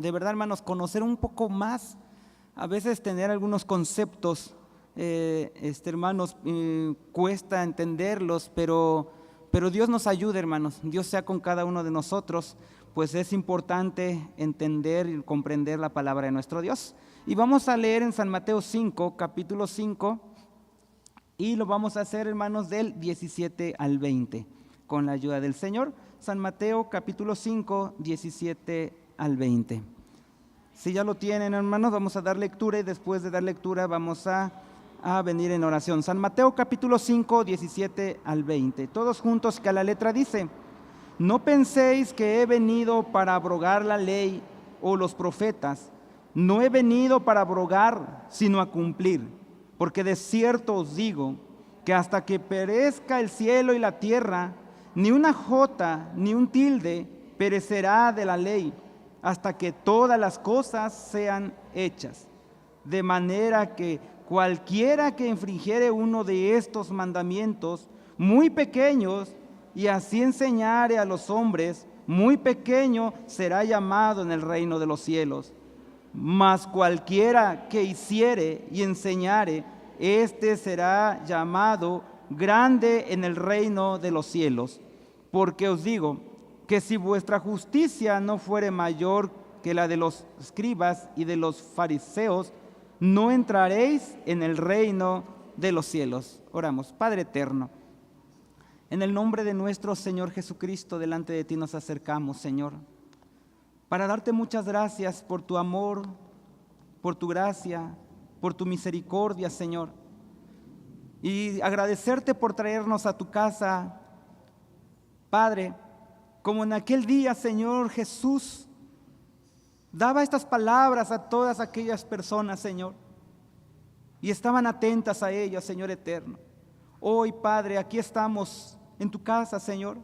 de verdad, hermanos, conocer un poco más, a veces tener algunos conceptos, hermanos, cuesta entenderlos, pero Dios nos ayuda, hermanos. Dios sea con cada uno de nosotros, pues es importante entender y comprender la palabra de nuestro Dios. Y vamos a leer en San Mateo 5, capítulo 5, y lo vamos a hacer, hermanos, del 17 al 20, con la ayuda del Señor. San Mateo capítulo 5, 17 al 20. Si ya lo tienen, hermanos, vamos a dar lectura y después de dar lectura vamos a venir en oración. San Mateo capítulo 5, 17 al 20. Todos juntos, que a la letra dice: no penséis que he venido para abrogar la ley o los profetas. No he venido para abrogar, sino a cumplir. Porque de cierto os digo que hasta que perezca el cielo y la tierra, ni una jota ni un tilde perecerá de la ley, hasta que todas las cosas sean hechas. De manera que cualquiera que infringiere uno de estos mandamientos muy pequeños, y así enseñare a los hombres, muy pequeño será llamado en el reino de los cielos. Mas cualquiera que hiciere y enseñare, éste será llamado grande en el reino de los cielos. Porque os digo que si vuestra justicia no fuere mayor que la de los escribas y de los fariseos, no entraréis en el reino de los cielos. Oramos. Padre eterno, en el nombre de nuestro Señor Jesucristo, delante de ti nos acercamos, Señor, para darte muchas gracias por tu amor, por tu gracia, por tu misericordia, Señor, y agradecerte por traernos a tu casa, Padre, como en aquel día, Señor Jesús, daba estas palabras a todas aquellas personas, Señor, y estaban atentas a ellas, Señor eterno. Hoy, Padre, aquí estamos en tu casa, Señor,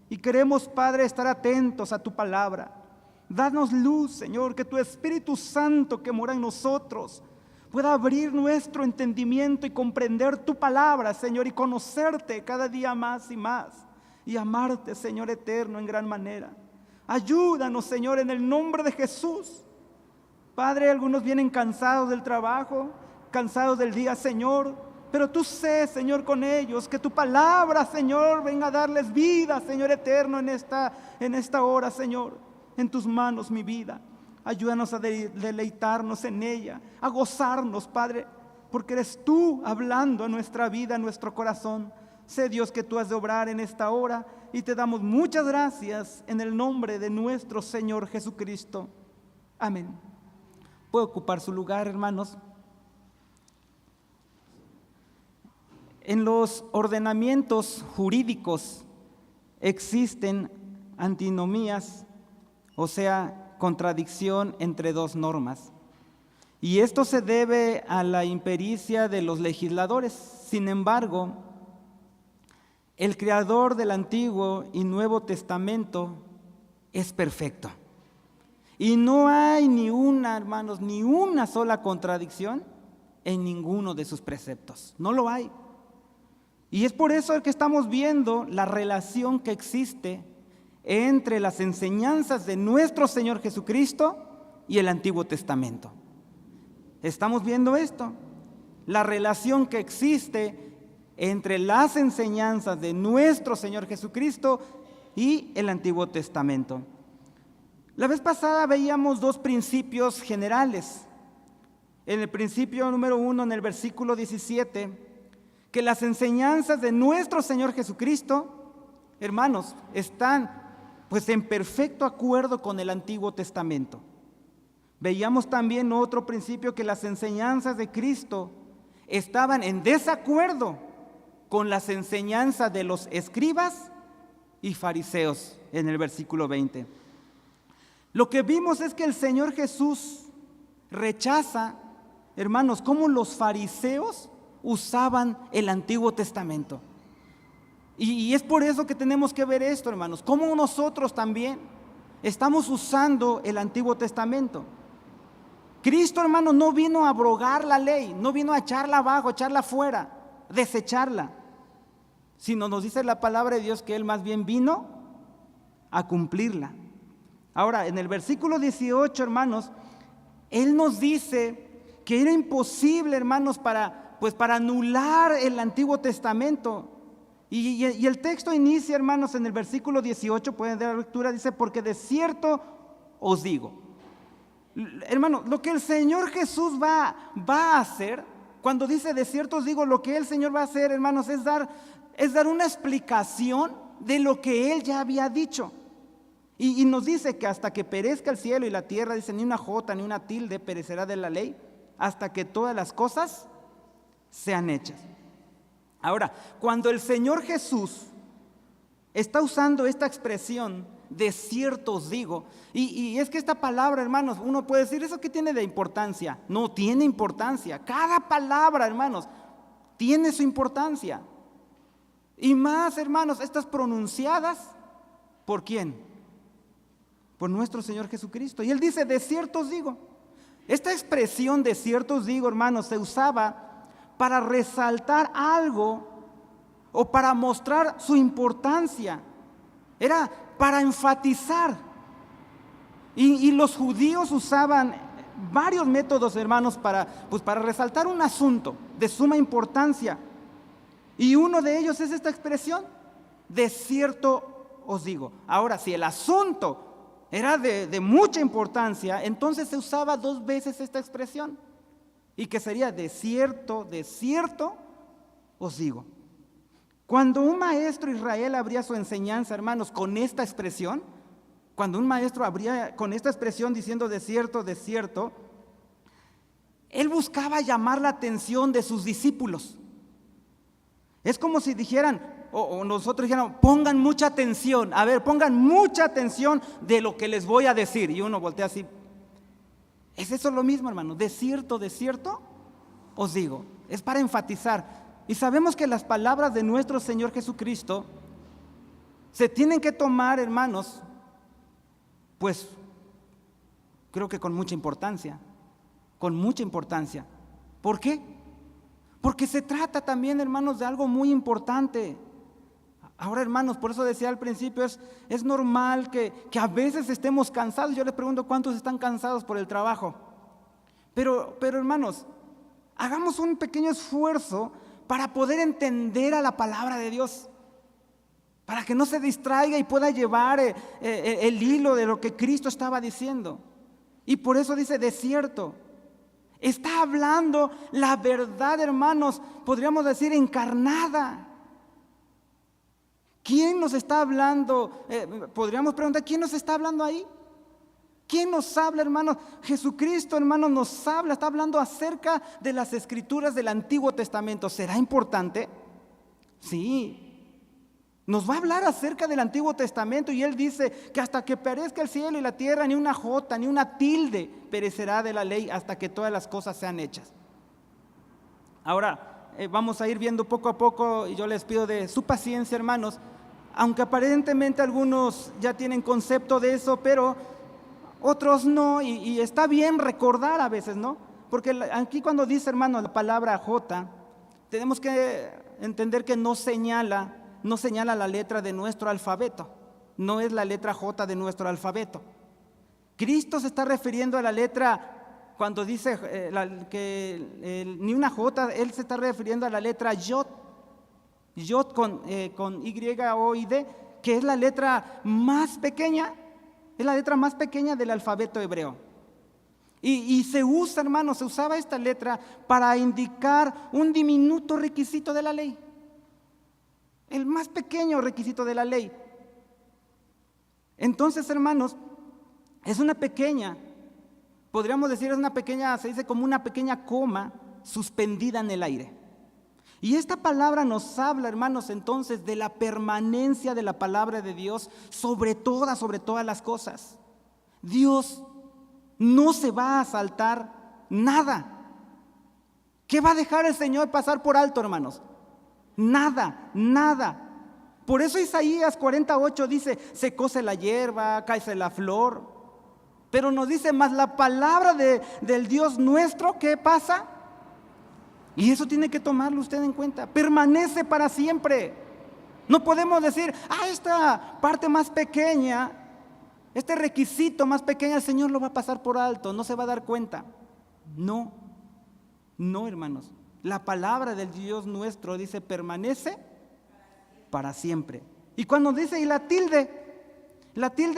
y queremos, Padre, estar atentos a tu palabra. Danos luz, Señor, que tu Espíritu Santo que mora en nosotros pueda abrir nuestro entendimiento y comprender tu palabra, Señor, y conocerte cada día más y más, y amarte, Señor eterno, en gran manera. Ayúdanos, Señor, en el nombre de Jesús. Padre, algunos vienen cansados del trabajo, cansados del día, Señor, pero tú sé, Señor, con ellos, que tu palabra, Señor, venga a darles vida, Señor eterno, en esta hora, Señor. En tus manos mi vida. Ayúdanos a deleitarnos en ella, a gozarnos, Padre, porque eres tú hablando a nuestra vida, a nuestro corazón. Sé, Dios, que tú has de obrar en esta hora, y te damos muchas gracias en el nombre de nuestro Señor Jesucristo. Amén. ¿Puede ocupar su lugar, hermanos? En los ordenamientos jurídicos existen antinomías, o sea, contradicción entre dos normas. Y esto se debe a la impericia de los legisladores. Sin embargo, el creador del Antiguo y Nuevo Testamento es perfecto. Y no hay ni una, hermanos, ni una sola contradicción en ninguno de sus preceptos. No lo hay. Y es por eso que estamos viendo la relación que existe entre las enseñanzas de nuestro Señor Jesucristo y el Antiguo Testamento. Estamos viendo esto, la relación que existe entre las enseñanzas de nuestro Señor Jesucristo y el Antiguo Testamento. La vez pasada veíamos dos principios generales. En el principio número 1, en el versículo 17, que las enseñanzas de nuestro Señor Jesucristo, hermanos, están pues en perfecto acuerdo con el Antiguo Testamento. Veíamos también otro principio, que las enseñanzas de Cristo estaban en desacuerdo con las enseñanzas de los escribas y fariseos en el versículo 20. Lo que vimos es que el Señor Jesús rechaza, hermanos, cómo los fariseos usaban el Antiguo Testamento. Y es por eso que tenemos que ver esto, hermanos, cómo nosotros también estamos usando el Antiguo Testamento. Cristo, hermano, no vino a abrogar la ley, no vino a echarla abajo, echarla fuera, desecharla, sino nos dice la palabra de Dios que Él más bien vino a cumplirla, Ahora, en el versículo 18, hermanos, Él nos dice que era imposible, hermanos, para anular el Antiguo Testamento. Y el texto inicia, hermanos, en el versículo 18, pueden dar la lectura, dice, porque de cierto os digo. Hermano, lo que el Señor Jesús va a hacer, cuando dice de cierto os digo, lo que el Señor va a hacer, hermanos, es dar una explicación de lo que Él ya había dicho. Y nos dice que hasta que perezca el cielo y la tierra, dice, ni una jota ni una tilde perecerá de la ley, hasta que todas las cosas sean hechas. Ahora, cuando el Señor Jesús está usando esta expresión, de cierto os digo, y es que esta palabra, hermanos, uno puede decir, ¿eso qué tiene de importancia? No tiene importancia. Cada palabra, hermanos, tiene su importancia. Y más, hermanos, estas pronunciadas, ¿por quién? Por nuestro Señor Jesucristo. Y Él dice, de cierto os digo. Esta expresión de cierto os digo, hermanos, se usaba para resaltar algo o para mostrar su importancia. Era para enfatizar. Y los judíos usaban varios métodos, hermanos, para resaltar un asunto de suma importancia. Y uno de ellos es esta expresión, de cierto os digo. Ahora, si el asunto era de mucha importancia, entonces se usaba 2 veces esta expresión. Y que sería de cierto os digo. Cuando un maestro Israel abría su enseñanza, hermanos, con esta expresión, cuando un maestro abría con esta expresión diciendo de cierto, él buscaba llamar la atención de sus discípulos. Es como si dijeran, o nosotros dijéramos, pongan mucha atención, pongan mucha atención de lo que les voy a decir. Y uno voltea así. Es eso lo mismo, hermano, de cierto os digo. Es para enfatizar. Y sabemos que las palabras de nuestro Señor Jesucristo se tienen que tomar, hermanos, pues creo que con mucha importancia. ¿Por qué? Porque se trata también, hermanos, de algo muy importante. Ahora, hermanos, por eso decía al principio, es normal que a veces estemos cansados. Yo les pregunto, ¿cuántos están cansados por el trabajo? Pero hermanos, hagamos un pequeño esfuerzo para poder entender a la palabra de Dios, para que no se distraiga y pueda llevar el hilo de lo que Cristo estaba diciendo. Y por eso dice, de cierto. Está hablando la verdad, hermanos, podríamos decir encarnada. ¿Quién nos está hablando? Podríamos preguntar, ¿quién nos está hablando ahí? ¿Quién nos habla, hermanos? Jesucristo, hermanos, nos habla, está hablando acerca de las escrituras del Antiguo Testamento. ¿Será importante? Sí. Nos va a hablar acerca del Antiguo Testamento y Él dice que hasta que perezca el cielo y la tierra, ni una jota, ni una tilde perecerá de la ley hasta que todas las cosas sean hechas. Ahora, vamos a ir viendo poco a poco y yo les pido de su paciencia, hermanos, aunque aparentemente algunos ya tienen concepto de eso, pero otros no, y está bien recordar a veces, ¿no? Porque aquí cuando dice, hermano, la palabra J, tenemos que entender que no señala la letra de nuestro alfabeto, no es la letra J de nuestro alfabeto. Cristo se está refiriendo a la letra, cuando dice ni una J, Él se está refiriendo a la letra Yod con Y, O y D, que es la letra más pequeña, del alfabeto hebreo. Y se usa, hermanos, se usaba esta letra para indicar un diminuto requisito de la ley. El más pequeño requisito de la ley. Entonces, hermanos, es una pequeña, podríamos decir, se dice como una pequeña coma suspendida en el aire. Y esta palabra nos habla, hermanos, entonces de la permanencia de la palabra de Dios sobre todas las cosas. Dios no se va a saltar nada. ¿Qué va a dejar el Señor pasar por alto, hermanos? Nada. Por eso Isaías 48 dice, secóse la hierba, cáese la flor. Pero nos dice, más la palabra del Dios nuestro, ¿qué pasa? Y eso tiene que tomarlo usted en cuenta. Permanece para siempre. No podemos decir, esta parte más pequeña este requisito más pequeño el Señor lo va a pasar por alto, no se va a dar cuenta. No, no, hermanos. La palabra del Dios nuestro dice permanece para siempre. Y cuando dice, y la tilde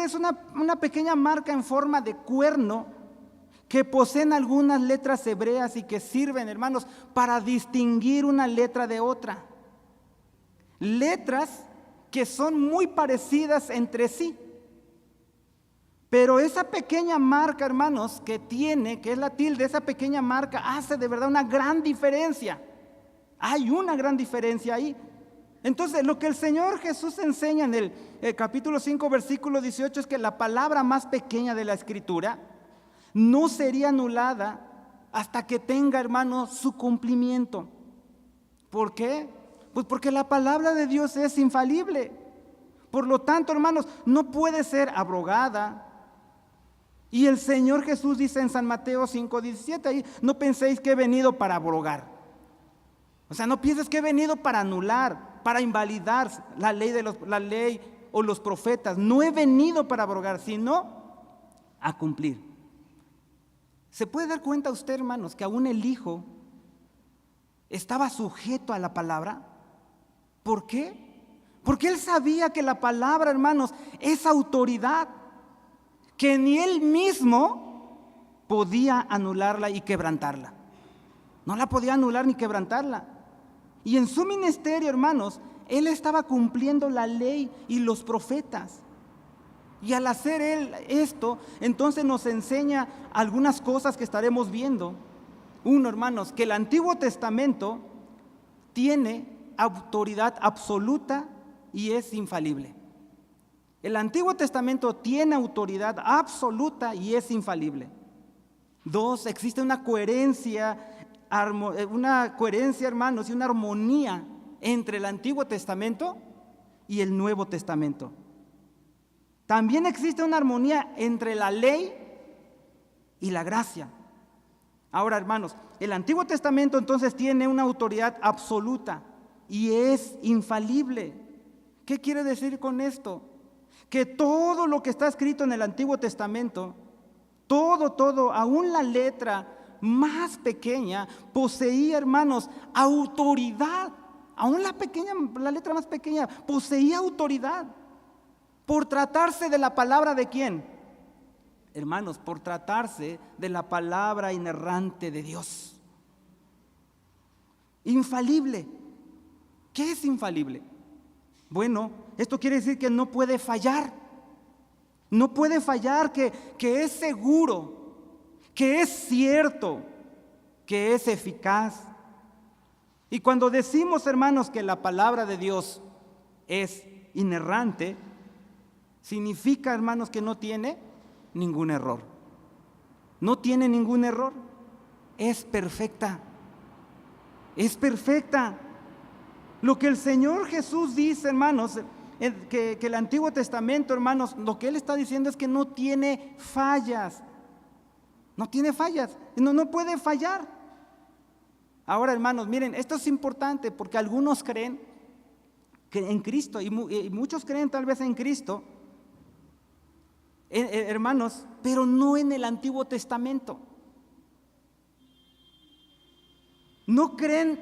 es una pequeña marca en forma de cuerno que poseen algunas letras hebreas y que sirven, hermanos, para distinguir una letra de otra. Letras que son muy parecidas entre sí. Pero esa pequeña marca, hermanos, que es la tilde, esa pequeña marca hace de verdad una gran diferencia. Hay una gran diferencia ahí. Entonces, lo que el Señor Jesús enseña en el capítulo 5, versículo 18 es que la palabra más pequeña de la Escritura no sería anulada hasta que tenga, hermanos, su cumplimiento. ¿Por qué? Pues porque la palabra de Dios es infalible. Por lo tanto, hermanos, no puede ser abrogada. Y el Señor Jesús dice en San Mateo 5:17, ahí, no penséis que he venido para abrogar. O sea, no pienses que he venido para anular, para invalidar la ley o los profetas. No he venido para abrogar, sino a cumplir. ¿Se puede dar cuenta usted, hermanos, que aún el Hijo estaba sujeto a la palabra? ¿Por qué? Porque Él sabía que la palabra, hermanos, es autoridad, que ni Él mismo podía anularla y quebrantarla. No la podía anular ni quebrantarla. Y en su ministerio, hermanos, Él estaba cumpliendo la ley y los profetas. Y al hacer Él esto, entonces nos enseña algunas cosas que estaremos viendo. Uno, hermanos, que el Antiguo Testamento tiene autoridad absoluta y es infalible. El Antiguo Testamento tiene autoridad absoluta y es infalible. Dos, existe una coherencia, hermanos, y una armonía entre el Antiguo Testamento y el Nuevo Testamento. También existe una armonía entre la ley y la gracia. Ahora, hermanos, el Antiguo Testamento entonces tiene una autoridad absoluta y es infalible. ¿Qué quiere decir con esto? Que todo lo que está escrito en el Antiguo Testamento, todo, aún la letra más pequeña, poseía, hermanos, autoridad. Aún la letra más pequeña poseía autoridad. Por tratarse de la palabra de ¿quién? Hermanos, por tratarse de la palabra inerrante de Dios. Infalible. ¿Qué es infalible? Bueno, esto quiere decir que no puede fallar. No puede fallar, que es seguro, que es cierto, que es eficaz. Y cuando decimos, hermanos, que la palabra de Dios es inerrante, significa, hermanos, que no tiene ningún error. No tiene ningún error. Es perfecta. Es perfecta. Lo que el Señor Jesús dice, hermanos, que el Antiguo Testamento, hermanos, lo que Él está diciendo es que no tiene fallas. No tiene fallas. No puede fallar. Ahora, hermanos, miren, esto es importante porque algunos creen que en Cristo, y muchos creen tal vez en Cristo, hermanos, pero no en el Antiguo Testamento. No creen,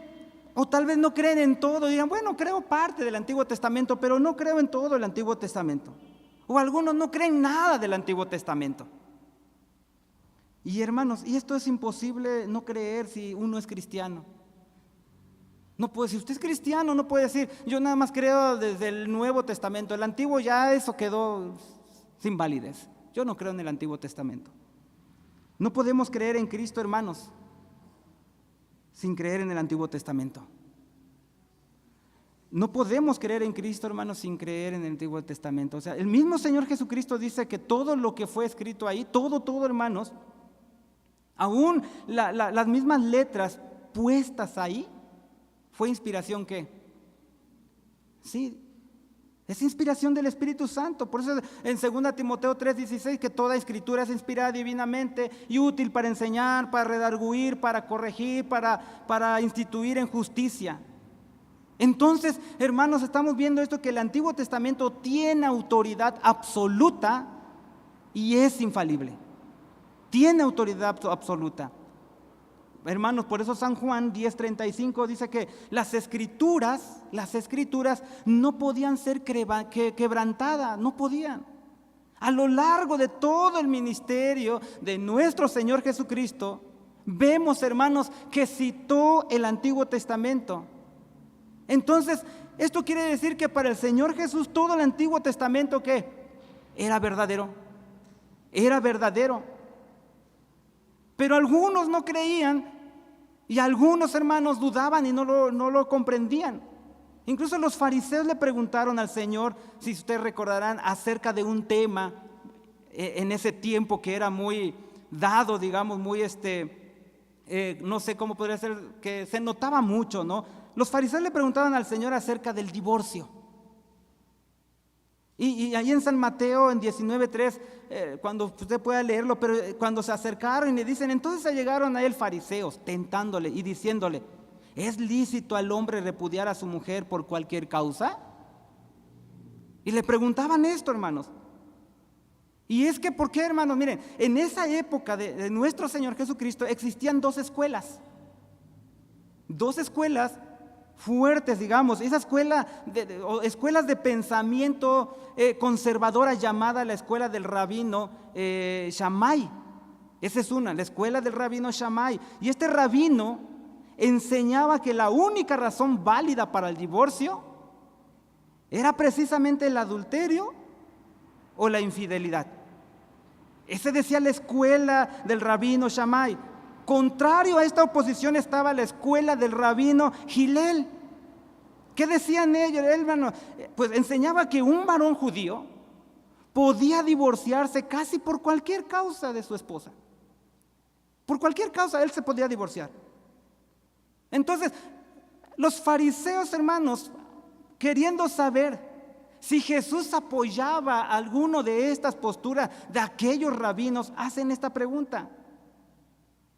o tal vez no creen en todo, digan, bueno, creo parte del Antiguo Testamento, pero no creo en todo el Antiguo Testamento. O algunos no creen nada del Antiguo Testamento. Y hermanos, y esto es imposible no creer si uno es cristiano. No puede, si usted es cristiano, no puede decir, yo nada más creo desde el Nuevo Testamento, el Antiguo ya eso quedó sin validez. Yo no creo en el Antiguo Testamento. No podemos creer en Cristo, hermanos, sin creer en el Antiguo Testamento. No podemos creer en Cristo, hermanos, sin creer en el Antiguo Testamento. O sea, el mismo Señor Jesucristo dice que todo lo que fue escrito ahí, todo, hermanos, aún las mismas letras puestas ahí, fue inspiración ¿qué? Sí, es inspiración del Espíritu Santo. Por eso en 2 Timoteo 3:16 que toda escritura es inspirada divinamente y útil para enseñar, para redarguir, para corregir, para instituir en justicia. Entonces, hermanos, estamos viendo esto, que el Antiguo Testamento tiene autoridad absoluta y es infalible. Tiene autoridad absoluta. Hermanos, por eso San Juan 10:35 dice que las escrituras no podían ser quebrantadas, no podían. A lo largo de todo el ministerio de nuestro Señor Jesucristo, vemos, hermanos, que citó el Antiguo Testamento. Entonces, esto quiere decir que para el Señor Jesús todo el Antiguo Testamento, ¿qué? Era verdadero. Era verdadero. Pero algunos no creían y algunos hermanos dudaban y no lo comprendían. Incluso los fariseos le preguntaron al Señor, si ustedes recordarán, acerca de un tema en ese tiempo que era muy dado, digamos, muy no sé cómo podría ser, que se notaba mucho, ¿no? Los fariseos le preguntaron al Señor acerca del divorcio. Y ahí en San Mateo, en 19:3, cuando usted pueda leerlo, pero cuando se acercaron y le dicen, entonces se llegaron a él fariseos, tentándole y diciéndole, ¿es lícito al hombre repudiar a su mujer por cualquier causa? Y le preguntaban esto, hermanos. Y es que, ¿por qué, hermanos? Miren, en esa época de nuestro Señor Jesucristo existían dos escuelas fuertes, digamos. Esa escuelas de pensamiento conservadora llamada la escuela del rabino Shammai. Esa es una, la escuela del rabino Shammai. Y este rabino enseñaba que la única razón válida para el divorcio era precisamente el adulterio o la infidelidad. Ese decía la escuela del rabino Shammai. Contrario a esta oposición estaba la escuela del rabino Hillel. ¿Qué decían ellos? Hermano, pues enseñaba que un varón judío podía divorciarse casi por cualquier causa de su esposa. Por cualquier causa él se podía divorciar. Entonces, los fariseos, hermanos, queriendo saber si Jesús apoyaba alguno de estas posturas de aquellos rabinos, hacen esta pregunta.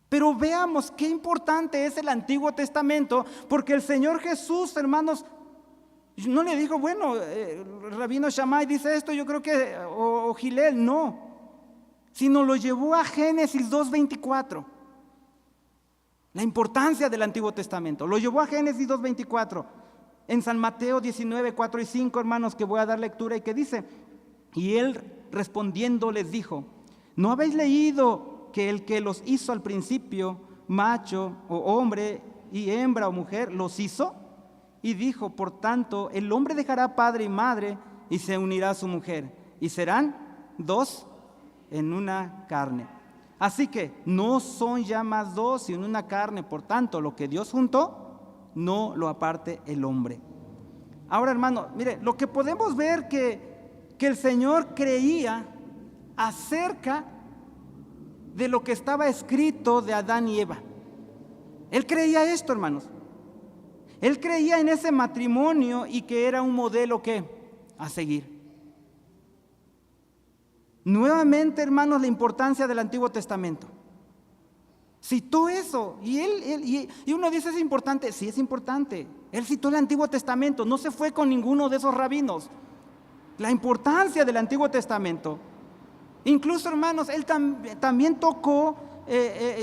Pero veamos qué importante es el Antiguo Testamento, porque el Señor Jesús, hermanos, no le dijo, bueno, el rabino Shammai dice esto, yo creo que, o Hillel, no, sino lo llevó a Génesis 2:24. La importancia del Antiguo Testamento, lo llevó a Génesis 2:24. En San Mateo 19:4 y 5, hermanos, que voy a dar lectura y que dice, y él respondiendo les dijo, ¿no habéis leído que el que los hizo al principio, macho o hombre y hembra o mujer, los hizo? Y dijo, por tanto, el hombre dejará padre y madre y se unirá a su mujer, y serán dos en una carne. Así que no son ya más dos sino una carne, por tanto, lo que Dios juntó, no lo aparte el hombre. Ahora, hermano, mire, lo que podemos ver que el Señor creía acerca de lo que estaba escrito de Adán y Eva. Él creía esto, hermanos. Él creía en ese matrimonio y que era un modelo a seguir. Nuevamente, hermanos, la importancia del Antiguo Testamento. Citó eso y uno dice, ¿es importante? Sí, es importante. Él citó el Antiguo Testamento, no se fue con ninguno de esos rabinos. La importancia del Antiguo Testamento. Incluso, hermanos, él también tocó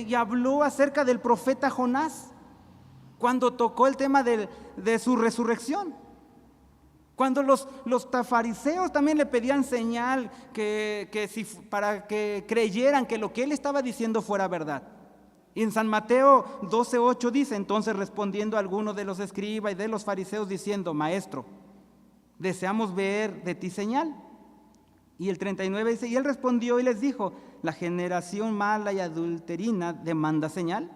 y habló acerca del profeta Jonás, cuando tocó el tema de su resurrección. Cuando los fariseos también le pedían señal para que creyeran que lo que él estaba diciendo fuera verdad. Y en San Mateo 12:8 dice, entonces respondiendo a alguno de los escribas y de los fariseos diciendo, maestro, deseamos ver de ti señal. Y el 39 dice, y él respondió y les dijo, la generación mala y adulterina demanda señal,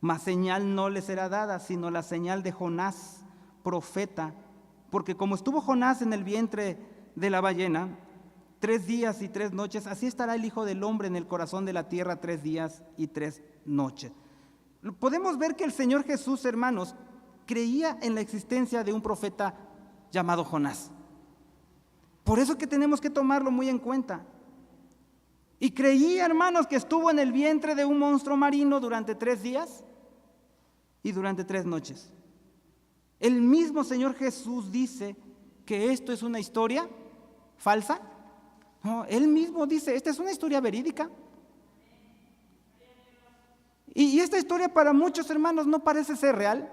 mas señal no le será dada, sino la señal de Jonás, profeta, porque como estuvo Jonás en el vientre de la ballena 3 días y 3 noches, así estará el Hijo del Hombre en el corazón de la tierra 3 días y 3 noches. Podemos ver que el Señor Jesús, hermanos, creía en la existencia de un profeta llamado Jonás. Por eso que tenemos que tomarlo muy en cuenta. Y creía, hermanos, que estuvo en el vientre de un monstruo marino durante 3 días y durante 3 noches. El mismo Señor Jesús dice que esto es una historia falsa. No, él mismo dice, esta es una historia verídica. Y esta historia para muchos hermanos no parece ser real.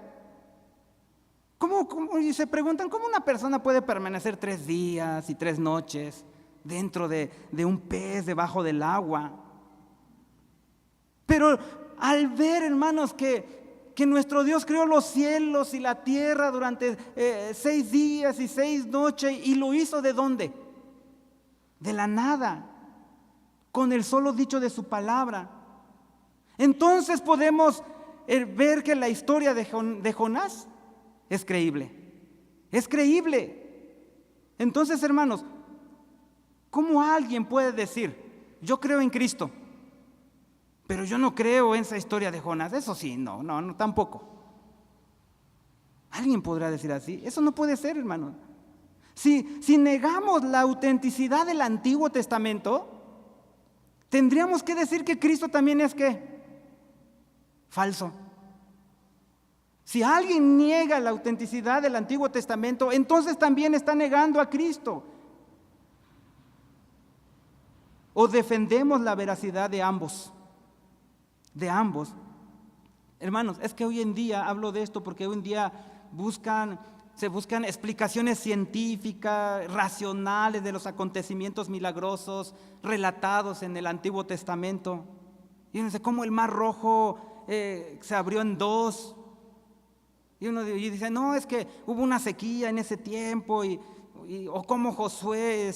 Y se preguntan, ¿cómo una persona puede permanecer 3 días y 3 noches dentro de un pez debajo del agua? Pero al ver, hermanos, que nuestro Dios creó los cielos y la tierra durante 6 días y 6 noches, y lo hizo ¿de dónde? De la nada, con el solo dicho de su palabra. Entonces podemos ver que la historia de Jonás es creíble. Es creíble. Entonces, hermanos, ¿cómo alguien puede decir, yo creo en Cristo, pero yo no creo en esa historia de Jonás? Eso sí, no, tampoco. ¿Alguien podrá decir así? Eso no puede ser, hermanos. Si negamos la autenticidad del Antiguo Testamento, tendríamos que decir que Cristo también es ¿qué? Falso. Si alguien niega la autenticidad del Antiguo Testamento, entonces también está negando a Cristo. O defendemos la veracidad de ambos. De ambos. Hermanos, es que hoy en día, hablo de esto porque hoy en día se buscan explicaciones científicas, racionales de los acontecimientos milagrosos relatados en el Antiguo Testamento. Fíjense cómo el Mar Rojo se abrió en 2. Y uno dice, no, es que hubo una sequía en ese tiempo, o como Josué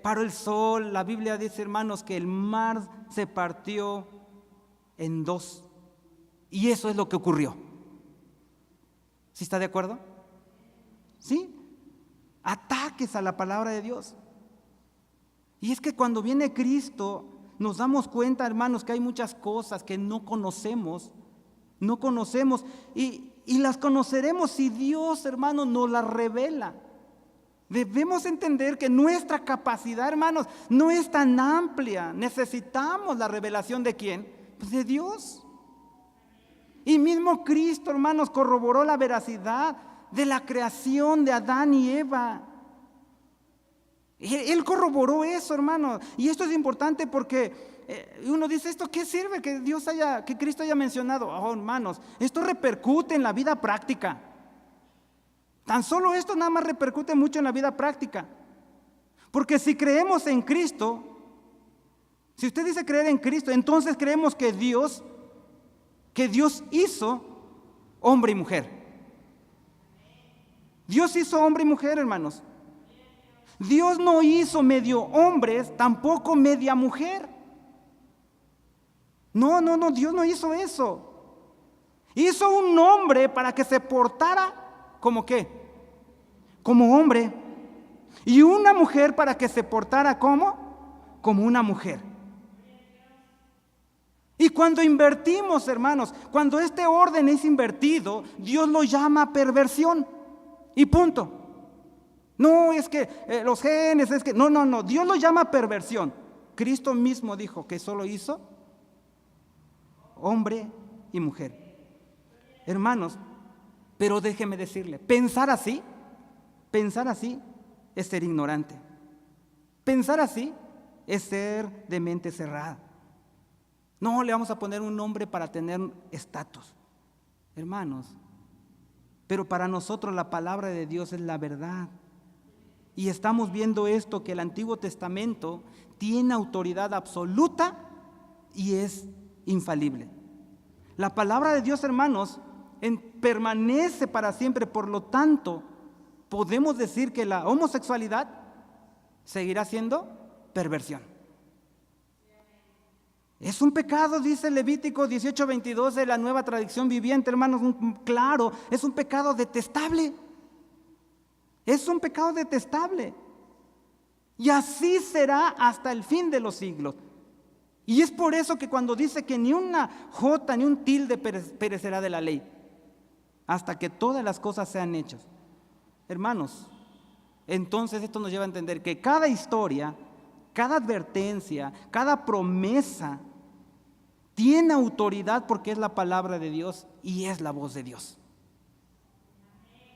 paró el sol. La Biblia dice, hermanos, que el mar se partió en 2. Y eso es lo que ocurrió. ¿Sí está de acuerdo? ¿Sí? Ataques a la palabra de Dios. Y es que cuando viene Cristo, nos damos cuenta, hermanos, que hay muchas cosas que no conocemos. Y las conoceremos si Dios, hermanos, nos las revela. Debemos entender que nuestra capacidad, hermanos, no es tan amplia. Necesitamos la revelación ¿de quién? Pues de Dios. Y mismo Cristo, hermanos, corroboró la veracidad de la creación de Adán y Eva. Él corroboró eso, hermanos. Y esto es importante porque uno dice, ¿esto qué sirve que Cristo haya mencionado? Oh, hermanos, esto repercute en la vida práctica. Tan solo esto nada más repercute mucho en la vida práctica. Porque si creemos en Cristo, si usted dice creer en Cristo, entonces creemos que Dios hizo hombre y mujer. Dios hizo hombre y mujer, hermanos. Dios no hizo medio hombres, tampoco media mujer. No, Dios no hizo eso. Hizo un hombre para que se portara ¿como qué? Como hombre. Y una mujer para que se portara ¿cómo? Como una mujer. Y cuando invertimos, hermanos, cuando este orden es invertido, Dios lo llama perversión. Y punto. No, es que los genes, es que... No, Dios lo llama perversión. Cristo mismo dijo que solo hizo hombre y mujer. Hermanos, pero déjeme decirle, pensar así es ser ignorante. Pensar así es ser de mente cerrada. No le vamos a poner un nombre para tener estatus. Hermanos, pero para nosotros la palabra de Dios es la verdad. Y estamos viendo esto, que el Antiguo Testamento tiene autoridad absoluta y es infalible. La palabra de Dios, hermanos, permanece para siempre. Por lo tanto, podemos decir que la homosexualidad seguirá siendo perversión. Es un pecado, dice Levítico 18:22 de la Nueva Traducción Viviente, hermanos, claro, es un pecado detestable. Es un pecado detestable. Y así será hasta el fin de los siglos. Y es por eso que cuando dice que ni una jota ni un tilde perecerá de la ley, hasta que todas las cosas sean hechas. Hermanos, entonces esto nos lleva a entender que cada historia, cada advertencia, cada promesa tiene autoridad porque es la palabra de Dios y es la voz de Dios.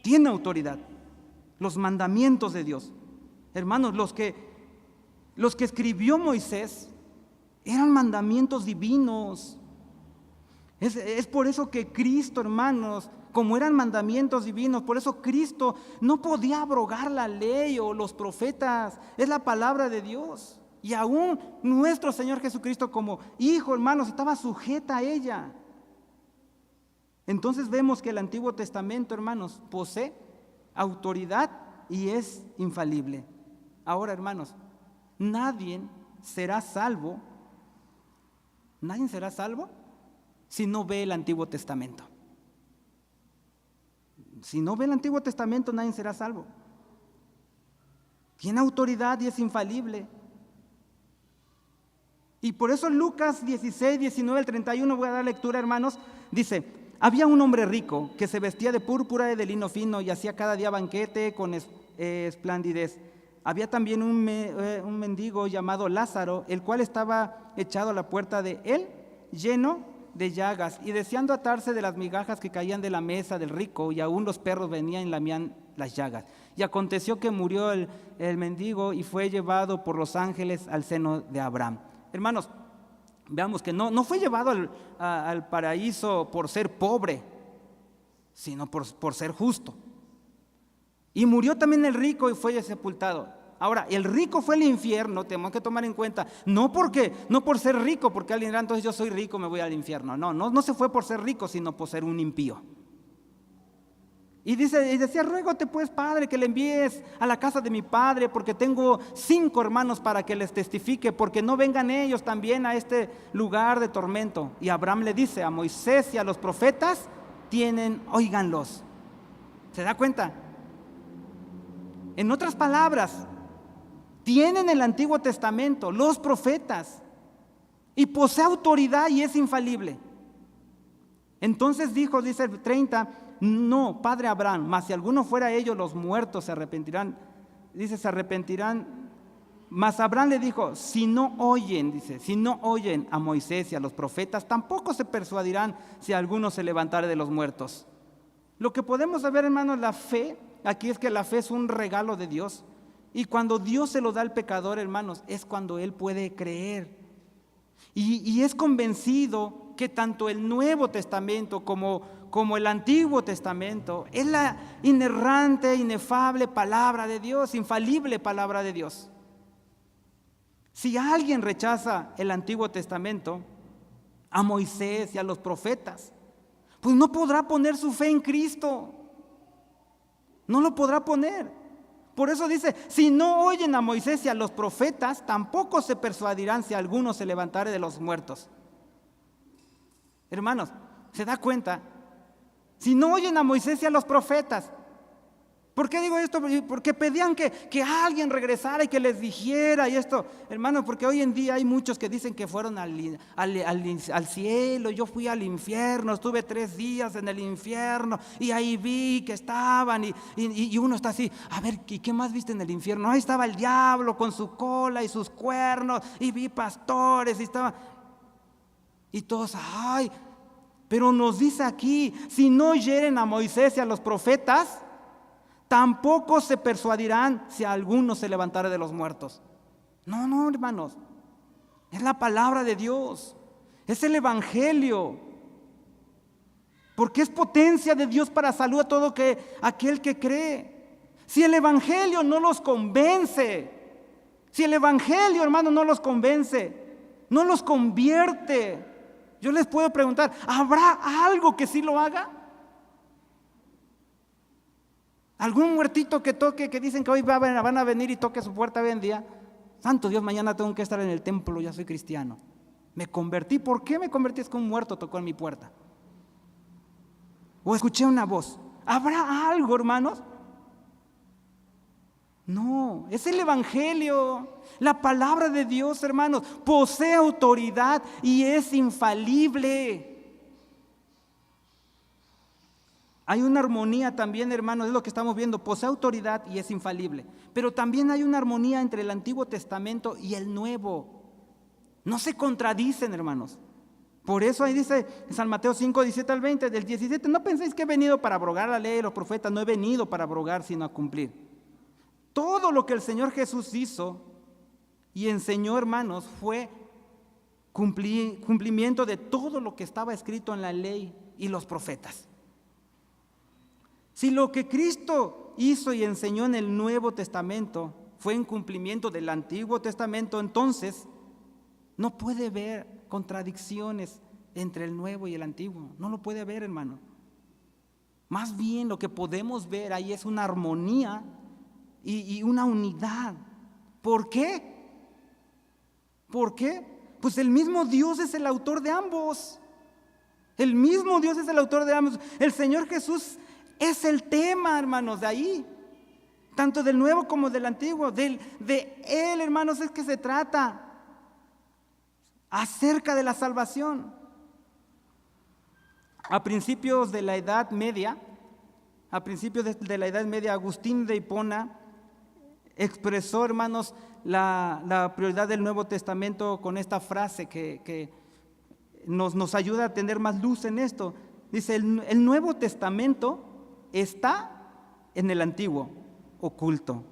Tiene autoridad. Los mandamientos de Dios. Hermanos, los que los que escribió Moisés eran mandamientos divinos. Es por eso que Cristo, hermanos, como eran mandamientos divinos, por eso Cristo no podía abrogar la ley o los profetas. Es la palabra de Dios. Y aún nuestro Señor Jesucristo como hijo, hermanos, estaba sujeta a ella. Entonces vemos que el Antiguo Testamento, hermanos, posee autoridad y es infalible. Ahora, hermanos, nadie será salvo si no ve el Antiguo Testamento. Si no ve el Antiguo Testamento, nadie será salvo. Tiene autoridad y es infalible. Y por eso Lucas 16, 19 al 31, voy a dar lectura, hermanos, dice: había un hombre rico que se vestía de púrpura y de lino fino y hacía cada día banquete con esplandidez. Había también un mendigo llamado Lázaro, el cual estaba echado a la puerta de él, lleno de llagas, y deseando atarse de las migajas que caían de la mesa del rico, y aún los perros venían y lamían las llagas. Y aconteció que murió el mendigo y fue llevado por los ángeles al seno de Abraham. Hermanos, veamos que no fue llevado al paraíso por ser pobre, sino por ser justo. Y murió también el rico y fue sepultado. Ahora, el rico fue al infierno, tenemos que tomar en cuenta, no por ser rico, porque alguien dirá, entonces yo soy rico, me voy al infierno. No se fue por ser rico, sino por ser un impío. Y decía: ruégote pues, Padre, que le envíes a la casa de mi padre, porque tengo 5 hermanos para que les testifique, porque no vengan ellos también a este lugar de tormento. Y Abraham le dice: a Moisés y a los profetas óiganlos. ¿Se da cuenta? En otras palabras, tienen el Antiguo Testamento, los profetas, y posee autoridad y es infalible. Entonces dice el 30, no, padre Abraham, mas si alguno fuera ellos, los muertos se arrepentirán. Dice, se arrepentirán. Mas Abraham le dijo: si no oyen a Moisés y a los profetas, tampoco se persuadirán si alguno se levantare de los muertos. Lo que podemos saber, hermanos, la fe, aquí es que la fe es un regalo de Dios. Y cuando Dios se lo da al pecador, hermanos, es cuando él puede creer. Y es convencido que tanto el Nuevo Testamento como el Antiguo Testamento es la inerrante, inefable palabra de Dios, infalible palabra de Dios. Si alguien rechaza el Antiguo Testamento, a Moisés y a los profetas, pues no podrá poner su fe en Cristo. No lo podrá poner. Por eso dice: si no oyen a Moisés y a los profetas, tampoco se persuadirán si alguno se levantare de los muertos. Hermanos, ¿se da cuenta? Si no oyen a Moisés y a los profetas. ¿Por qué digo esto? Porque pedían que alguien regresara y que les dijera y esto. Hermanos, porque hoy en día hay muchos que dicen que fueron al cielo. Yo fui al infierno, estuve 3 días en el infierno y ahí vi que estaban y uno está así: a ver, ¿y qué más viste en el infierno? Ahí estaba el diablo con su cola y sus cuernos, y vi pastores y todos, ay. Pero nos dice aquí: si no oyeren a Moisés y a los profetas, tampoco se persuadirán si alguno se levantare de los muertos. No, hermanos, es la palabra de Dios, es el Evangelio, porque es potencia de Dios para salud a todo aquel que cree. Si el Evangelio no los convence, si el Evangelio, hermano, no los convence, no los convierte, yo les puedo preguntar: ¿habrá algo que sí lo haga? ¿Algún muertito que toque, que dicen que hoy van a venir y toque su puerta hoy en día? Santo Dios, mañana tengo que estar en el templo, ya soy cristiano. Me convertí. ¿Por qué me convertí? Es que un muerto tocó en mi puerta. O escuché una voz. ¿Habrá algo, hermanos? No, es el Evangelio. La palabra de Dios, hermanos, posee autoridad y es infalible. Hay una armonía también, hermanos, es lo que estamos viendo: posee autoridad y es infalible. Pero también hay una armonía entre el Antiguo Testamento y el Nuevo. No se contradicen, hermanos. Por eso ahí dice en San Mateo 5, 17 al 20, del 17: no penséis que he venido para abrogar la ley de los profetas. No he venido para abrogar, sino a cumplir. Todo lo que el Señor Jesús hizo y enseñó, hermanos, fue cumplimiento de todo lo que estaba escrito en la ley y los profetas. Si lo que Cristo hizo y enseñó en el Nuevo Testamento fue en cumplimiento del Antiguo Testamento, entonces no puede haber contradicciones entre el Nuevo y el Antiguo. No lo puede haber, hermano. Más bien lo que podemos ver ahí es una armonía y una unidad. ¿Por qué? ¿Por qué? Pues el mismo Dios es el autor de ambos. El mismo Dios es el autor de ambos. El Señor Jesús es el tema, hermanos, de ahí. Tanto del Nuevo como del Antiguo. De Él, hermanos, es que se trata acerca de la salvación. A principios de la Edad Media, Agustín de Hipona expresó, hermanos, la prioridad del Nuevo Testamento con esta frase que nos ayuda a tener más luz en esto. Dice, el Nuevo Testamento está en el Antiguo, oculto,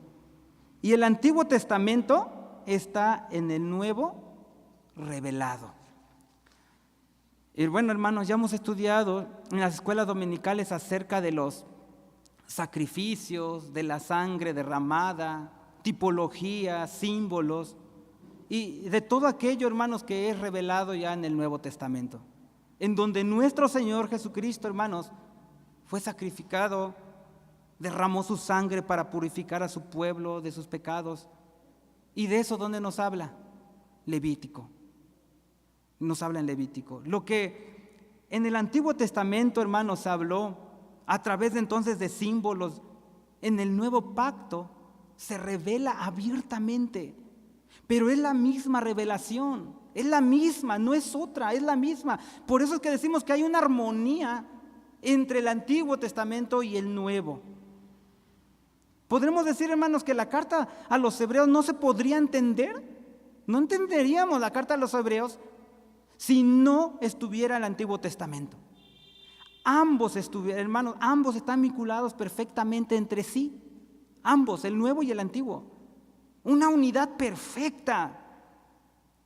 y el Antiguo Testamento está en el Nuevo, revelado. Y bueno, hermanos, ya hemos estudiado en las escuelas dominicales acerca de los sacrificios, de la sangre derramada, tipologías, símbolos y de todo aquello, hermanos, que es revelado ya en el Nuevo Testamento, en donde nuestro Señor Jesucristo, hermanos, fue sacrificado, derramó su sangre para purificar a su pueblo de sus pecados. Y de eso, ¿dónde nos habla? Levítico. Nos habla en Levítico. Lo que en el Antiguo Testamento, hermanos, habló a través entonces de símbolos, en el Nuevo Pacto se revela abiertamente, pero es la misma revelación, es la misma, no es otra, es la misma. Por eso es que decimos que hay una armonía entre el Antiguo Testamento y el Nuevo. Podremos decir, hermanos, que la carta a los hebreos no se podría entender, no entenderíamos la carta a los hebreos si no estuviera el Antiguo Testamento. Ambos hermanos, ambos están vinculados perfectamente entre sí. Ambos, el Nuevo y el Antiguo. Una unidad perfecta.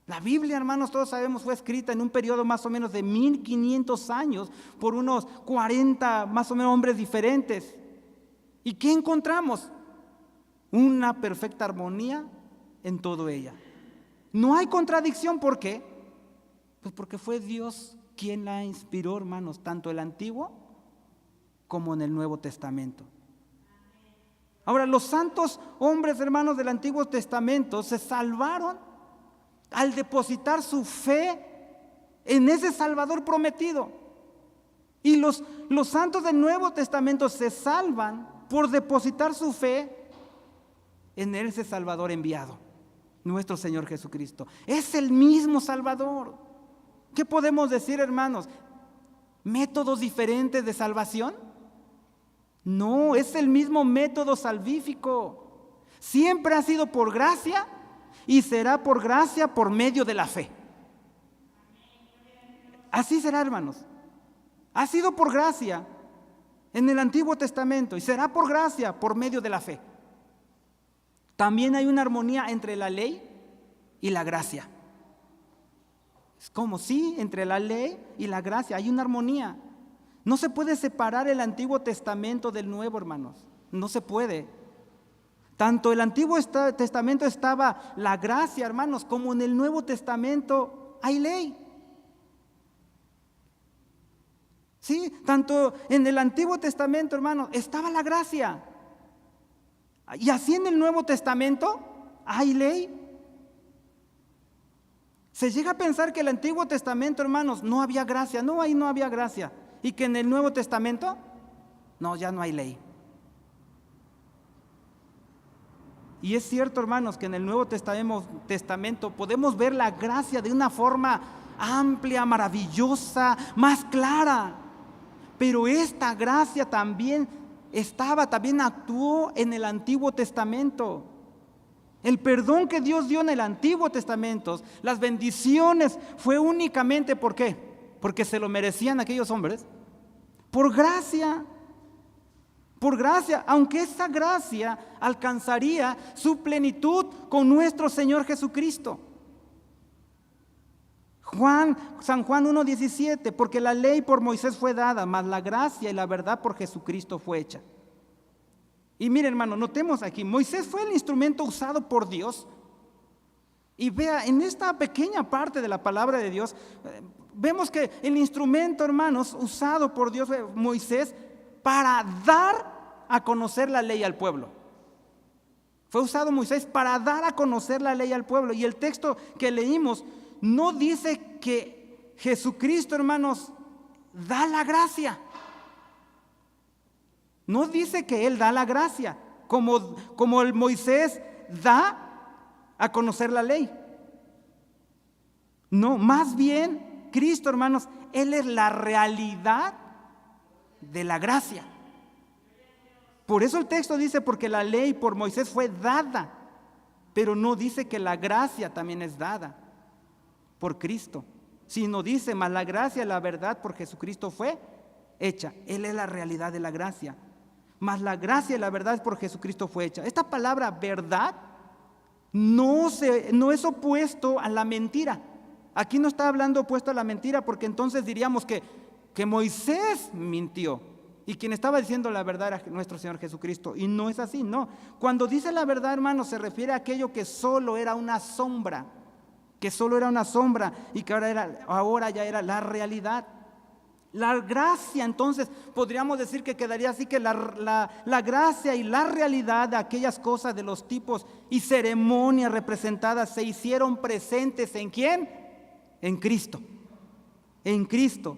La Biblia, hermanos, todos sabemos, fue escrita en un periodo más o menos de 1500 años por unos 40 más o menos hombres diferentes. ¿Y qué encontramos? Una perfecta armonía en todo ella. No hay contradicción, ¿por qué? Pues porque fue Dios quien la inspiró, hermanos, tanto el Antiguo como en el Nuevo Testamento. Ahora, los santos hombres, hermanos, del Antiguo Testamento se salvaron al depositar su fe en ese Salvador prometido. Y los santos del Nuevo Testamento se salvan por depositar su fe en ese Salvador enviado, nuestro Señor Jesucristo. Es el mismo Salvador. ¿Qué podemos decir, hermanos? ¿Métodos diferentes de salvación? No, es el mismo método salvífico. Siempre ha sido por gracia y será por gracia por medio de la fe. Así será, hermanos. Ha sido por gracia en el Antiguo Testamento y será por gracia por medio de la fe. También hay una armonía entre la ley y la gracia. Es como sí, entre la ley y la gracia hay una armonía. No se puede separar el Antiguo Testamento del Nuevo, hermanos. No se puede. Tanto en el Antiguo Testamento estaba la gracia, hermanos, como en el Nuevo Testamento hay ley. Sí, tanto en el Antiguo Testamento, hermanos, estaba la gracia. Y así en el Nuevo Testamento hay ley. Se llega a pensar que en el Antiguo Testamento, hermanos, no había gracia. No, ahí no había gracia. Y que en el Nuevo Testamento, no, ya no hay ley. Y es cierto, hermanos, que en el Nuevo Testamento podemos ver la gracia de una forma amplia, maravillosa, más clara. Pero esta gracia también actuó en el Antiguo Testamento. El perdón que Dios dio en el Antiguo Testamento, las bendiciones, fue únicamente, ¿por qué? Porque se lo merecían aquellos hombres. Por gracia. Por gracia, aunque esa gracia alcanzaría su plenitud con nuestro Señor Jesucristo. San Juan 1:17, porque la ley por Moisés fue dada, mas la gracia y la verdad por Jesucristo fue hecha. Y miren, hermano, notemos aquí, Moisés fue el instrumento usado por Dios. Y vea, en esta pequeña parte de la palabra de Dios, vemos que el instrumento, hermanos, usado por Dios fue Moisés para dar a conocer la ley al pueblo. Fue usado Moisés para dar a conocer la ley al pueblo. Y el texto que leímos no dice que Jesucristo, hermanos, da la gracia. No dice que Él da la gracia, como el Moisés da a conocer la ley. No, más bien, Cristo, hermanos, Él es la realidad de la gracia. Por eso el texto dice, porque la ley por Moisés fue dada, pero no dice que la gracia también es dada por Cristo, sino dice, mas la gracia y la verdad por Jesucristo fue hecha. Él es la realidad de la gracia, mas la gracia y la verdad por Jesucristo fue hecha. Esta palabra verdad no es opuesto a la mentira. Aquí no está hablando opuesto a la mentira, porque entonces diríamos que Moisés mintió y quien estaba diciendo la verdad era nuestro Señor Jesucristo, y no es así, no. Cuando dice la verdad, hermano, se refiere a aquello que solo era una sombra, y que ahora ya era la realidad. La gracia, entonces, podríamos decir que quedaría así, que la gracia y la realidad de aquellas cosas, de los tipos y ceremonias representadas, se hicieron presentes ¿en quién? En Cristo. En Cristo.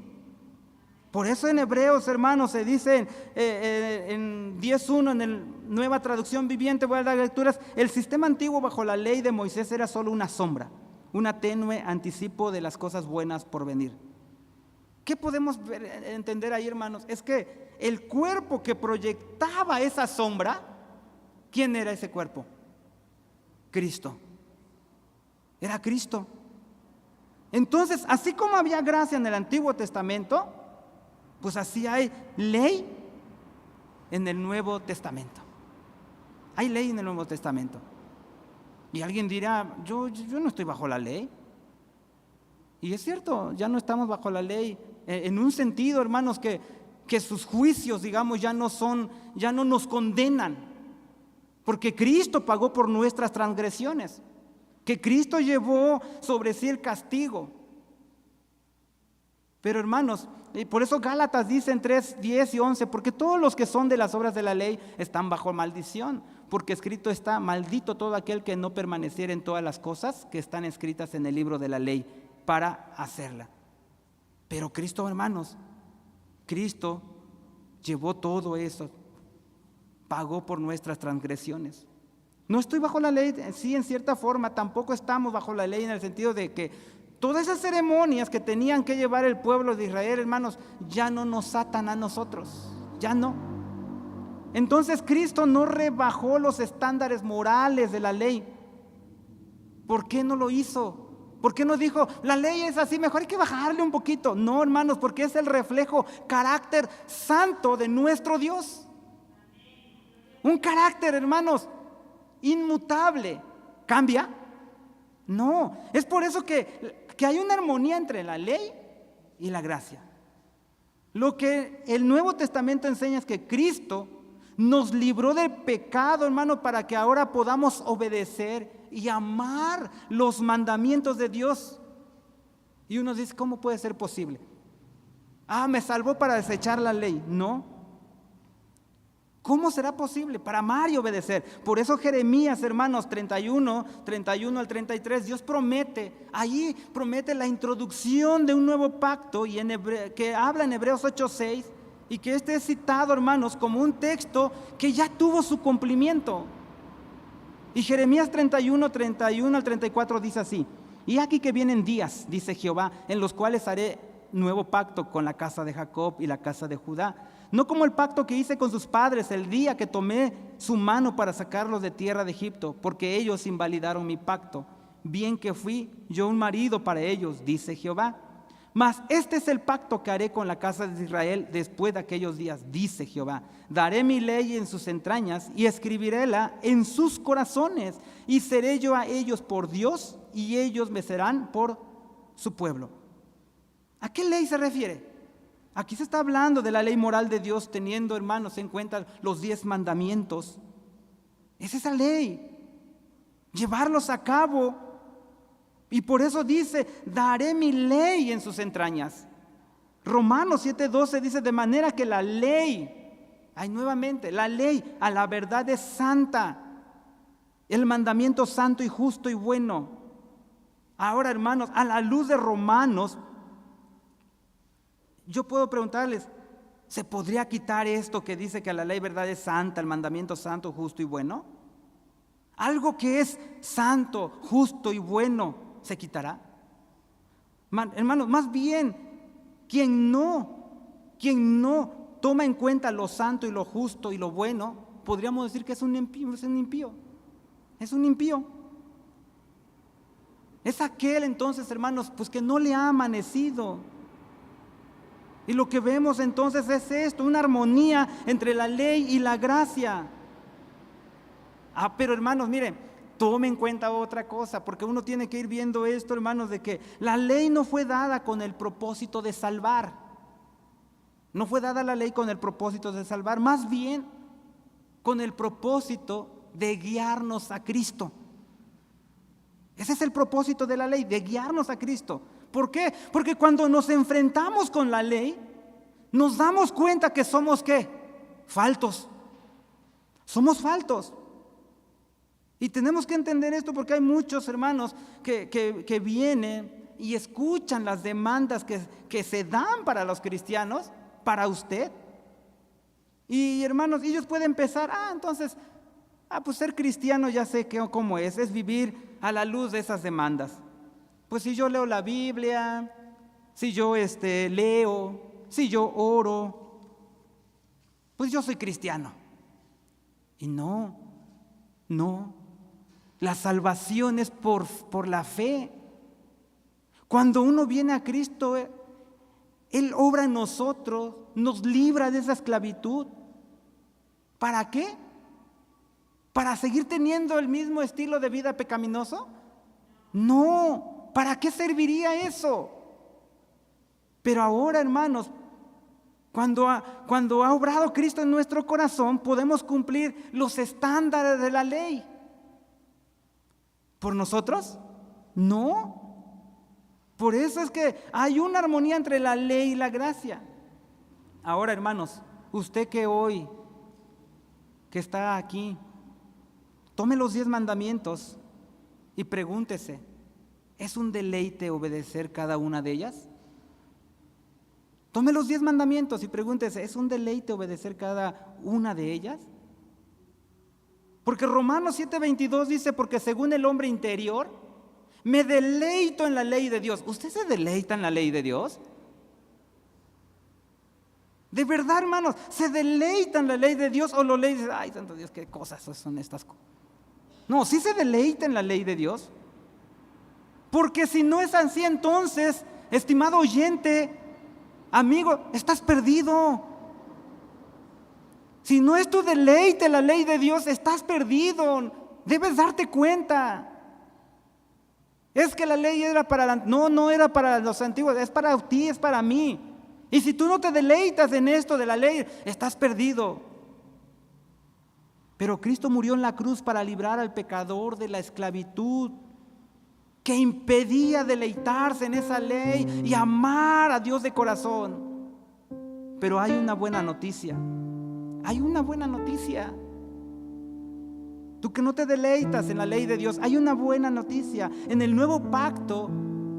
Por eso en Hebreos, hermanos, se dice en 10:1, en la Nueva Traducción Viviente, voy a dar lecturas: el sistema antiguo bajo la ley de Moisés era solo una sombra, una tenue anticipo de las cosas buenas por venir. ¿Qué podemos entender ahí, hermanos? Es que el cuerpo que proyectaba esa sombra, ¿quién era ese cuerpo? Cristo. Era Cristo. Entonces, así como había gracia en el Antiguo Testamento, pues así hay ley en el Nuevo Testamento. Hay ley en el Nuevo Testamento. Y alguien dirá, yo no estoy bajo la ley. Y es cierto, ya no estamos bajo la ley, en un sentido, hermanos, que sus juicios, digamos, ya no nos condenan, porque Cristo pagó por nuestras transgresiones, que Cristo llevó sobre sí el castigo. Pero, hermanos, por eso Gálatas dice en 3:10 y 11, porque todos los que son de las obras de la ley están bajo maldición, porque escrito está: maldito todo aquel que no permaneciera en todas las cosas que están escritas en el libro de la ley para hacerla. Pero Cristo, hermanos, Cristo llevó todo eso, pagó por nuestras transgresiones. No estoy bajo la ley, sí, en cierta forma, tampoco estamos bajo la ley en el sentido de que todas esas ceremonias que tenían que llevar el pueblo de Israel, hermanos, ya no nos atan a nosotros, ya no. Entonces Cristo no rebajó los estándares morales de la ley. ¿Por qué no lo hizo? ¿Por qué no dijo, la ley es así, mejor hay que bajarle un poquito? No, hermanos, porque es el reflejo, carácter santo de nuestro Dios. Un carácter, hermanos, inmutable. ¿Cambia? No, es por eso que hay una armonía entre la ley y la gracia. Lo que el Nuevo Testamento enseña es que Cristo nos libró del pecado, hermano, para que ahora podamos obedecer y amar los mandamientos de Dios. Y uno dice, ¿cómo puede ser posible? Me salvó para desechar la ley. No. ¿Cómo será posible? Para amar y obedecer. Por eso Jeremías, hermanos, 31 al 33, Dios promete, ahí promete la introducción de un nuevo pacto, y que habla en Hebreos 8:6, y que este es citado, hermanos, como un texto que ya tuvo su cumplimiento. Y Jeremías 31 al 34 dice así: y aquí que vienen días, dice Jehová, en los cuales haré nuevo pacto con la casa de Jacob y la casa de Judá, no como el pacto que hice con sus padres el día que tomé su mano para sacarlos de tierra de Egipto, porque ellos invalidaron mi pacto, bien que fui yo un marido para ellos, dice Jehová. Mas este es el pacto que haré con la casa de Israel después de aquellos días, dice Jehová. Daré mi ley en sus entrañas y escribiréla en sus corazones, y seré yo a ellos por Dios y ellos me serán por su pueblo. ¿A qué ley se refiere? Aquí se está hablando de la ley moral de Dios, teniendo, hermanos, en cuenta los 10 mandamientos. Es esa ley, llevarlos a cabo. Y por eso dice, daré mi ley en sus entrañas. Romanos 7:12 dice, de manera que la ley, nuevamente, la ley a la verdad es santa, el mandamiento santo y justo y bueno. Ahora, hermanos, a la luz de Romanos, yo puedo preguntarles, ¿se podría quitar esto que dice que la ley verdad es santa, el mandamiento santo, justo y bueno? Algo que es santo, justo y bueno, ¿se quitará? Hermanos, más bien, quien no toma en cuenta lo santo y lo justo y lo bueno, podríamos decir que es un impío, es un impío. Es aquel entonces, hermanos, pues que no le ha amanecido. Y lo que vemos entonces es esto, una armonía entre la ley y la gracia. Pero hermanos, miren, tome en cuenta otra cosa, porque uno tiene que ir viendo esto, hermanos, de que la ley no fue dada con el propósito de salvar. No fue dada la ley con el propósito de salvar, más bien con el propósito de guiarnos a Cristo. Ese es el propósito de la ley, de guiarnos a Cristo. ¿Por qué? Porque cuando nos enfrentamos con la ley, nos damos cuenta que somos ¿qué? Faltos. Somos faltos. Y tenemos que entender esto porque hay muchos hermanos que vienen y escuchan las demandas que se dan para los cristianos, para usted. Y hermanos, ellos pueden empezar, entonces, pues ser cristiano ya sé cómo es vivir a la luz de esas demandas. Pues si yo leo la Biblia, si yo leo, si yo oro, pues yo soy cristiano. Y no. La salvación es por la fe. Cuando uno viene a Cristo, Él obra en nosotros, nos libra de esa esclavitud. ¿Para qué? ¿Para seguir teniendo el mismo estilo de vida pecaminoso? No. ¿Para qué serviría eso? Pero ahora, hermanos, cuando ha obrado Cristo en nuestro corazón, podemos cumplir los estándares de la ley. ¿Por nosotros? No. Por eso es que hay una armonía entre la ley y la gracia. Ahora, hermanos, usted que hoy, que está aquí, tome los 10 mandamientos y pregúntese, ¿es un deleite obedecer cada una de ellas? Tome los 10 mandamientos y pregúntese, ¿es un deleite obedecer cada una de ellas? Porque Romanos 7:22 dice, porque según el hombre interior, me deleito en la ley de Dios. ¿Usted se deleita en la ley de Dios? De verdad, hermanos, ¿se deleita en la ley de Dios o lo lee y dice, ay, santo Dios, qué cosas son estas cosas? No, sí se deleita en la ley de Dios. Porque si no es así, entonces, estimado oyente, amigo, estás perdido. Si no es tu deleite la ley de Dios, estás perdido. Debes darte cuenta. Es que la ley era no era para los antiguos, es para ti, es para mí. Y si tú no te deleitas en esto de la ley, estás perdido. Pero Cristo murió en la cruz para librar al pecador de la esclavitud que impedía deleitarse en esa ley y amar a Dios de corazón. Pero hay una buena noticia. Hay una buena noticia. Tú que no te deleitas en la ley de Dios, hay una buena noticia. En el nuevo pacto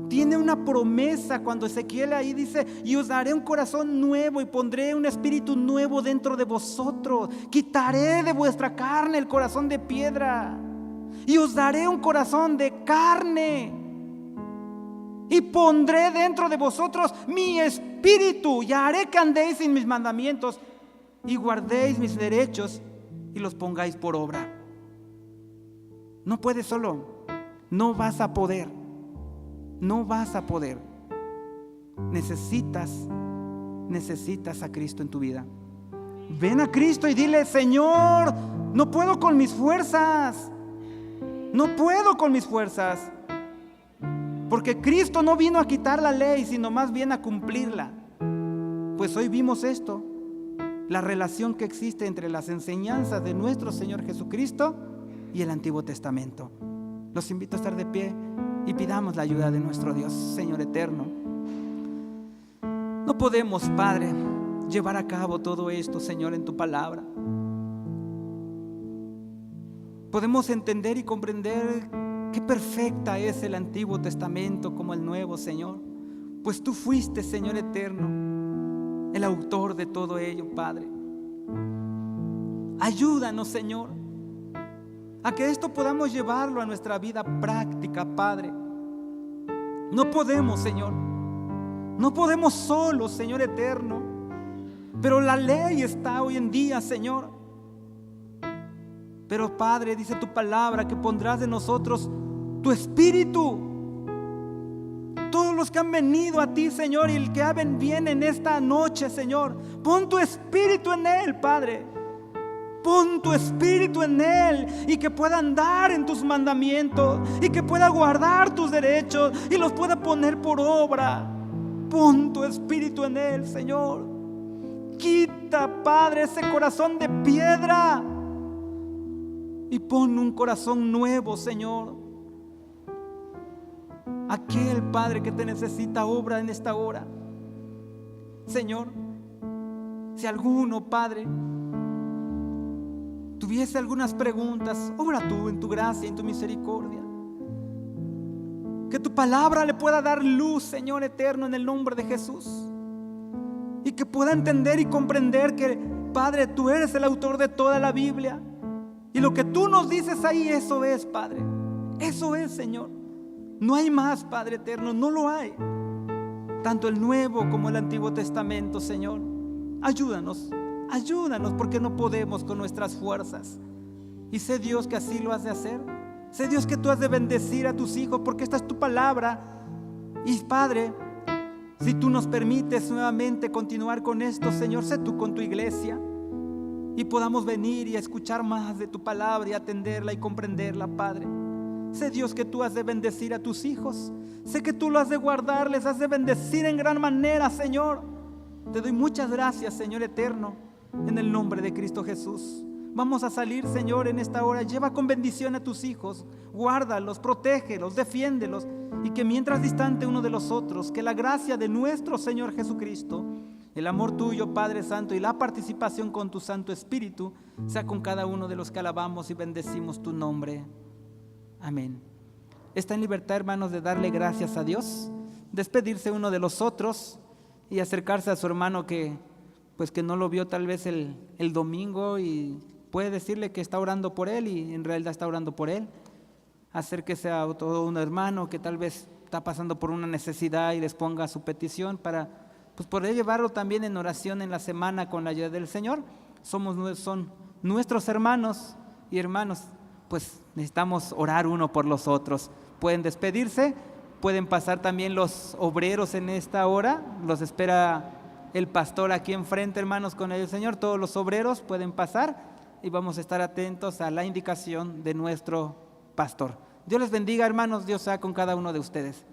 tiene una promesa cuando Ezequiel ahí dice, y os daré un corazón nuevo y pondré un espíritu nuevo dentro de vosotros. Quitaré de vuestra carne el corazón de piedra y os daré un corazón de carne. Y pondré dentro de vosotros mi espíritu y haré que andéis en mis mandamientos y guardéis mis derechos y los pongáis por obra. No puedes solo, no vas a poder. No vas a poder. necesitas a Cristo en tu vida. Ven a Cristo y dile: Señor, no puedo con mis fuerzas. No puedo con mis fuerzas. Porque Cristo no vino a quitar la ley, sino más bien a cumplirla. Pues hoy vimos esto, la relación que existe entre las enseñanzas de nuestro Señor Jesucristo y el Antiguo Testamento. Los invito a estar de pie y pidamos la ayuda de nuestro Dios. Señor eterno, no podemos, Padre, llevar a cabo todo esto, Señor, en tu palabra. Podemos entender y comprender qué perfecta es el Antiguo Testamento como el Nuevo, Señor, pues tú fuiste, Señor eterno, el autor de todo ello, Padre. Ayúdanos, Señor, a que esto podamos llevarlo a nuestra vida práctica, Padre. No podemos, Señor, no podemos solos, Señor eterno, pero la ley está hoy en día, Señor. Pero Padre, dice tu palabra que pondrás de nosotros tu espíritu. Todos los que han venido a ti, Señor, y el que viene en esta noche, Señor, pon tu espíritu en él, Padre. Pon tu espíritu en él, y que pueda andar en tus mandamientos, y que pueda guardar tus derechos y los pueda poner por obra. Pon tu espíritu en él, Señor. Quita, Padre, ese corazón de piedra y pon un corazón nuevo, Señor. Aquel, Padre, que te necesita, obra en esta hora. Señor, si alguno, Padre, tuviese algunas preguntas, obra tú en tu gracia y en tu misericordia. Que tu palabra le pueda dar luz, Señor eterno, en el nombre de Jesús. Y que pueda entender y comprender que, Padre, tú eres el autor de toda la Biblia. Y lo que tú nos dices ahí, eso es, Padre. Eso es, Señor. No hay más, Padre eterno, no lo hay. Tanto el Nuevo como el Antiguo Testamento, Señor. Ayúdanos, porque no podemos con nuestras fuerzas. Y sé, Dios, que así lo has de hacer. Sé, Dios, que tú has de bendecir a tus hijos, porque esta es tu palabra. Y Padre, si tú nos permites nuevamente continuar con esto, Señor, sé tú con tu iglesia, y podamos venir y escuchar más de tu palabra y atenderla y comprenderla, Padre. Sé, Dios, que tú has de bendecir a tus hijos. Sé que tú lo has de guardar, les has de bendecir en gran manera, Señor. Te doy muchas gracias, Señor eterno, en el nombre de Cristo Jesús. Vamos a salir, Señor, en esta hora. Lleva con bendición a tus hijos. Guárdalos, protégelos, defiéndelos. Y que mientras distante uno de los otros, que la gracia de nuestro Señor Jesucristo, el amor tuyo, Padre Santo, y la participación con tu Santo Espíritu sea con cada uno de los que alabamos y bendecimos tu nombre. Amén. Está en libertad, hermanos, de darle gracias a Dios, despedirse uno de los otros y acercarse a su hermano que no lo vio tal vez el domingo, y puede decirle que está orando por él y en realidad está orando por él. Acérquese a todo un hermano que tal vez está pasando por una necesidad y les ponga su petición para poder llevarlo también en oración en la semana con la ayuda del Señor. Son nuestros hermanos y hermanos, pues necesitamos orar uno por los otros. Pueden despedirse, pueden pasar también los obreros en esta hora. Los espera el pastor aquí enfrente, hermanos, con el Señor. Todos los obreros pueden pasar y vamos a estar atentos a la indicación de nuestro pastor. Dios les bendiga, hermanos. Dios sea con cada uno de ustedes.